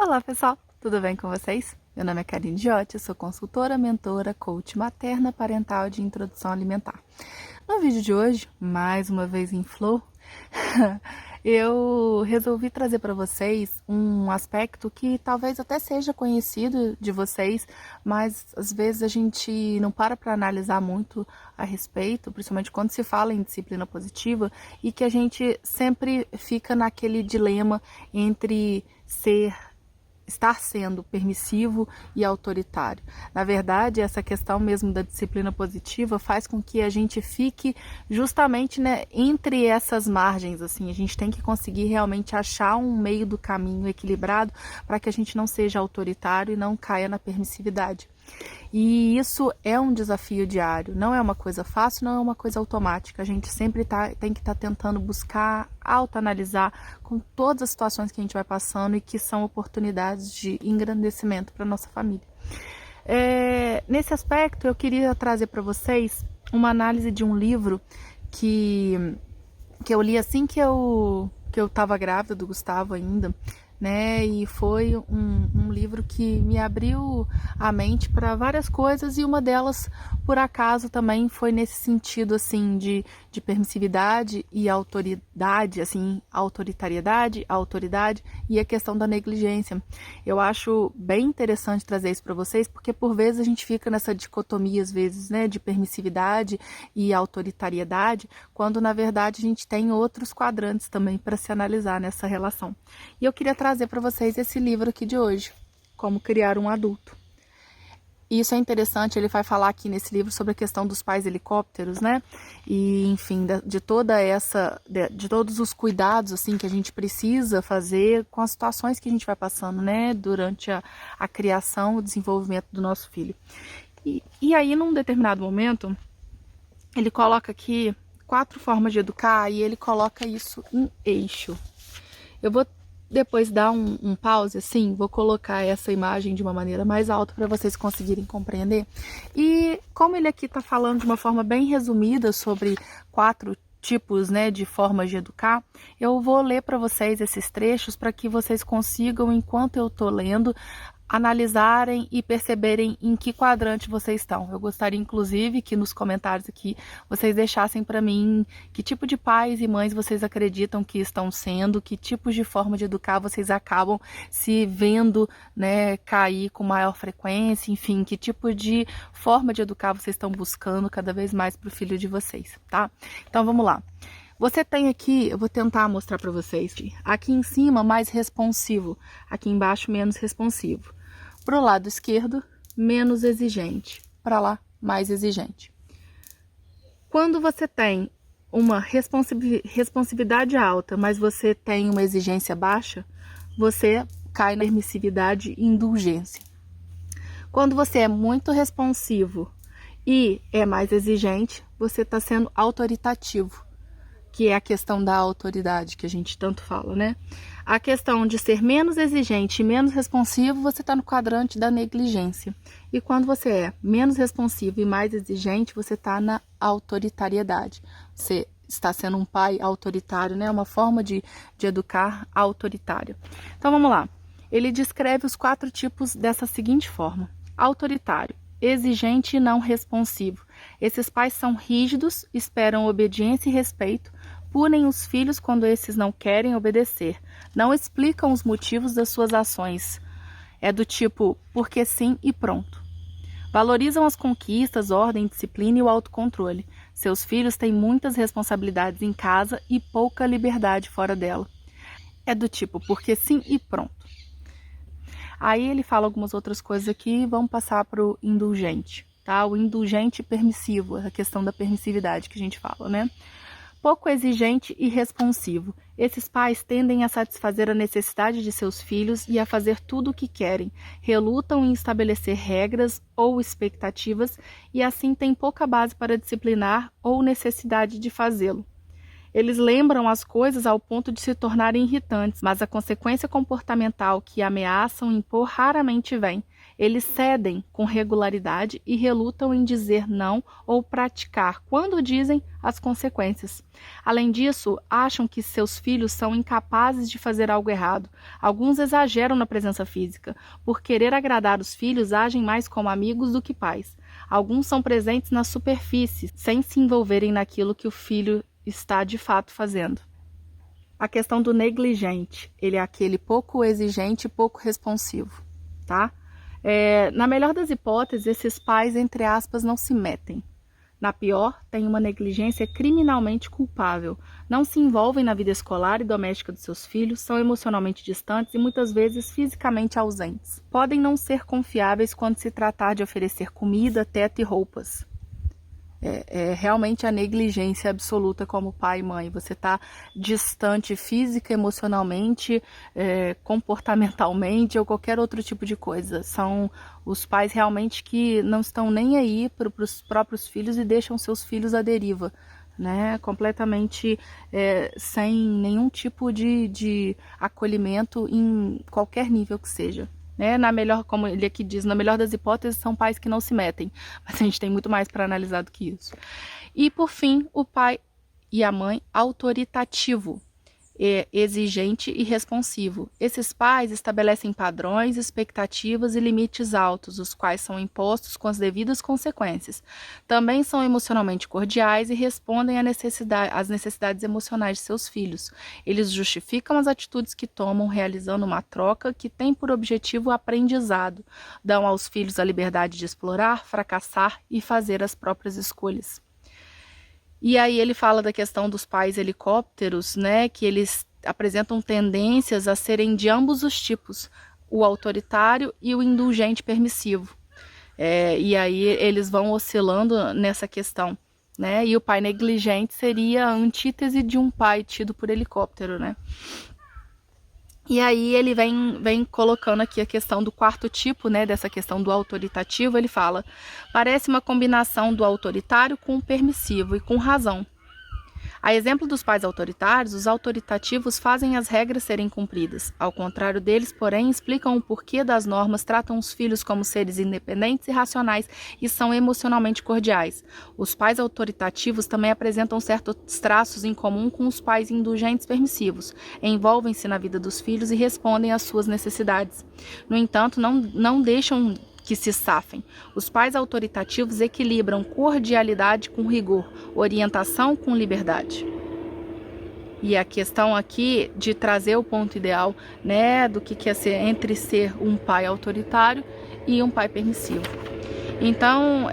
Olá pessoal, tudo bem com vocês? Meu nome é Karine Giotti, eu sou consultora, mentora, coach materna parental de introdução alimentar. No vídeo de hoje, mais uma vez em flow, eu resolvi trazer para vocês um aspecto que talvez até seja conhecido de vocês, mas às vezes a gente não para analisar muito a respeito, principalmente quando se fala em disciplina positiva, e que a gente sempre fica naquele dilema entre estar sendo permissivo e autoritário. Na verdade, essa questão mesmo da disciplina positiva faz com que a gente fique justamente, né, entre essas margens, assim. A gente tem que conseguir realmente achar um meio do caminho equilibrado para que a gente não seja autoritário e não caia na permissividade. E isso é um desafio diário, não é uma coisa fácil, não é uma coisa automática. A gente sempre tem que estar tentando buscar, autoanalisar com todas as situações que a gente vai passando e que são oportunidades de engrandecimento para nossa família. Nesse aspecto, eu queria trazer para vocês uma análise de um livro que eu li assim que eu estava grávida do Gustavo ainda, né? E foi um livro que me abriu a mente para várias coisas, e uma delas, por acaso, também foi nesse sentido, assim, de permissividade e autoridade, assim, autoritariedade, autoridade e a questão da negligência. Eu acho bem interessante trazer isso para vocês, porque por vezes a gente fica nessa dicotomia, às vezes, né, de permissividade e autoritariedade, quando na verdade a gente tem outros quadrantes também para se analisar nessa relação. E eu queria trazer para vocês esse livro aqui de hoje, Como Criar um Adulto. E isso é interessante, ele vai falar aqui nesse livro sobre a questão dos pais helicópteros, né? E, enfim, de todos os cuidados, assim, que a gente precisa fazer com as situações que a gente vai passando, né? Durante a criação, o desenvolvimento do nosso filho. E aí, num determinado momento, ele coloca aqui 4 formas de educar e ele coloca isso em eixo. Eu vou depois dar um pause, assim, vou colocar essa imagem de uma maneira mais alta para vocês conseguirem compreender. E como ele aqui está falando de uma forma bem resumida sobre 4 tipos, né, de formas de educar, eu vou ler para vocês esses trechos para que vocês consigam, enquanto eu estou lendo, analisarem e perceberem em que quadrante vocês estão. Eu gostaria, inclusive, que nos comentários aqui vocês deixassem para mim que tipo de pais e mães vocês acreditam que estão sendo, que tipos de forma de educar vocês acabam se vendo, né, cair com maior frequência, enfim, que tipo de forma de educar vocês estão buscando cada vez mais para o filho de vocês, tá? Então vamos lá. Você tem aqui, eu vou tentar mostrar para vocês, aqui em cima mais responsivo, aqui embaixo menos responsivo. Para o lado esquerdo, menos exigente, para lá, mais exigente. Quando você tem uma responsividade alta, mas você tem uma exigência baixa, você cai na permissividade e indulgência. Quando você é muito responsivo e é mais exigente, você está sendo autoritativo, que é a questão da autoridade que a gente tanto fala, né? A questão de ser menos exigente e menos responsivo, você está no quadrante da negligência. E quando você é menos responsivo e mais exigente, você está na autoritariedade. Você está sendo um pai autoritário, né? Uma forma de educar autoritária. Então, vamos lá. Ele descreve os 4 tipos dessa seguinte forma. Autoritário, exigente e não responsivo. Esses pais são rígidos, esperam obediência e respeito, punem os filhos quando esses não querem obedecer, não explicam os motivos das suas ações. É do tipo, porque sim e pronto. Valorizam as conquistas, ordem, disciplina e o autocontrole. Seus filhos têm muitas responsabilidades em casa e pouca liberdade fora dela. É do tipo, porque sim e pronto. Aí ele fala algumas outras coisas aqui, vamos passar para o indulgente, tá? O indulgente permissivo, a questão da permissividade que a gente fala, né? Pouco exigente e responsivo. Esses pais tendem a satisfazer a necessidade de seus filhos e a fazer tudo o que querem, relutam em estabelecer regras ou expectativas e assim têm pouca base para disciplinar ou necessidade de fazê-lo. Eles lembram as coisas ao ponto de se tornarem irritantes, mas a consequência comportamental que ameaçam impor raramente vem. Eles cedem com regularidade e relutam em dizer não ou praticar, quando dizem, as consequências. Além disso, acham que seus filhos são incapazes de fazer algo errado. Alguns exageram na presença física. Por querer agradar os filhos, agem mais como amigos do que pais. Alguns são presentes na superfície, sem se envolverem naquilo que o filho está de fato fazendo. A questão do negligente, ele é aquele pouco exigente e pouco responsivo, tá? Na melhor das hipóteses, esses pais, entre aspas, não se metem. Na pior, têm uma negligência criminalmente culpável. Não se envolvem na vida escolar e doméstica dos seus filhos, são emocionalmente distantes e muitas vezes fisicamente ausentes. Podem não ser confiáveis quando se tratar de oferecer comida, teto e roupas. Realmente a negligência absoluta como pai e mãe. Você está distante física, emocionalmente, comportamentalmente ou qualquer outro tipo de coisa. São os pais realmente que não estão nem aí para os próprios filhos e deixam seus filhos à deriva, né? Completamente sem nenhum tipo de acolhimento em qualquer nível que seja. Na melhor, como ele aqui diz, na melhor das hipóteses, são pais que não se metem, mas a gente tem muito mais para analisar do que isso. E por fim, o pai e a mãe autoritativo, exigente e responsivo. Esses pais estabelecem padrões, expectativas e limites altos, os quais são impostos com as devidas consequências. Também são emocionalmente cordiais e respondem às necessidades emocionais de seus filhos. Eles justificam as atitudes que tomam, realizando uma troca que tem por objetivo o aprendizado. Dão aos filhos a liberdade de explorar, fracassar e fazer as próprias escolhas. E aí ele fala da questão dos pais helicópteros, né, que eles apresentam tendências a serem de ambos os tipos, o autoritário e o indulgente permissivo. E aí eles vão oscilando nessa questão, né, e o pai negligente seria a antítese de um pai tido por helicóptero, né. E aí ele vem colocando aqui a questão do quarto tipo, né, dessa questão do autoritativo. Ele fala: parece uma combinação do autoritário com o permissivo e com razão. A exemplo dos pais autoritários, os autoritativos fazem as regras serem cumpridas. Ao contrário deles, porém, explicam o porquê das normas, tratam os filhos como seres independentes e racionais e são emocionalmente cordiais. Os pais autoritativos também apresentam certos traços em comum com os pais indulgentes permissivos. Envolvem-se na vida dos filhos e respondem às suas necessidades. No entanto, não deixam que se safem. Os pais autoritativos equilibram cordialidade com rigor, orientação com liberdade. E a questão aqui de trazer o ponto ideal, né, do que é ser entre ser um pai autoritário e um pai permissivo. Então,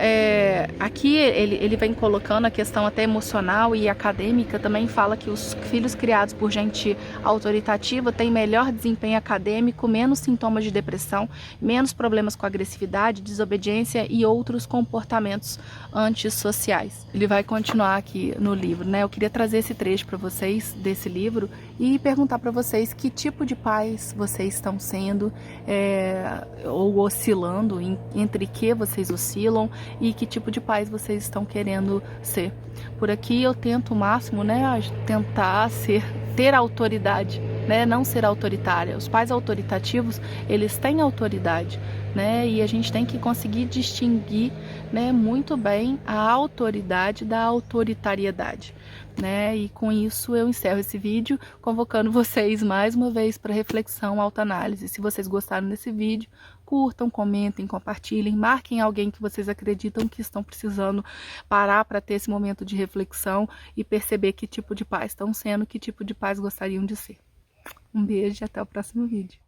aqui ele vem colocando a questão até emocional e acadêmica, também fala que os filhos criados por gente autoritativa têm melhor desempenho acadêmico, menos sintomas de depressão, menos problemas com agressividade, desobediência e outros comportamentos antissociais. Ele vai continuar aqui no livro, né? Eu queria trazer esse trecho para vocês desse livro e perguntar para vocês que tipo de pais vocês estão sendo, ou oscilando, entre que vocês oscilam e que tipo de pais vocês estão querendo ser. Por aqui eu tento o máximo, né, tentar ter autoridade, né, não ser autoritária. Os pais autoritativos, eles têm autoridade, né, e a gente tem que conseguir distinguir, né, muito bem a autoridade da autoritariedade, né, e com isso eu encerro esse vídeo convocando vocês mais uma vez para reflexão, autoanálise. Se vocês gostaram desse vídeo, curtam, comentem, compartilhem, marquem alguém que vocês acreditam que estão precisando parar para ter esse momento de reflexão e perceber que tipo de pais estão sendo, que tipo de pais gostariam de ser. Um beijo e até o próximo vídeo.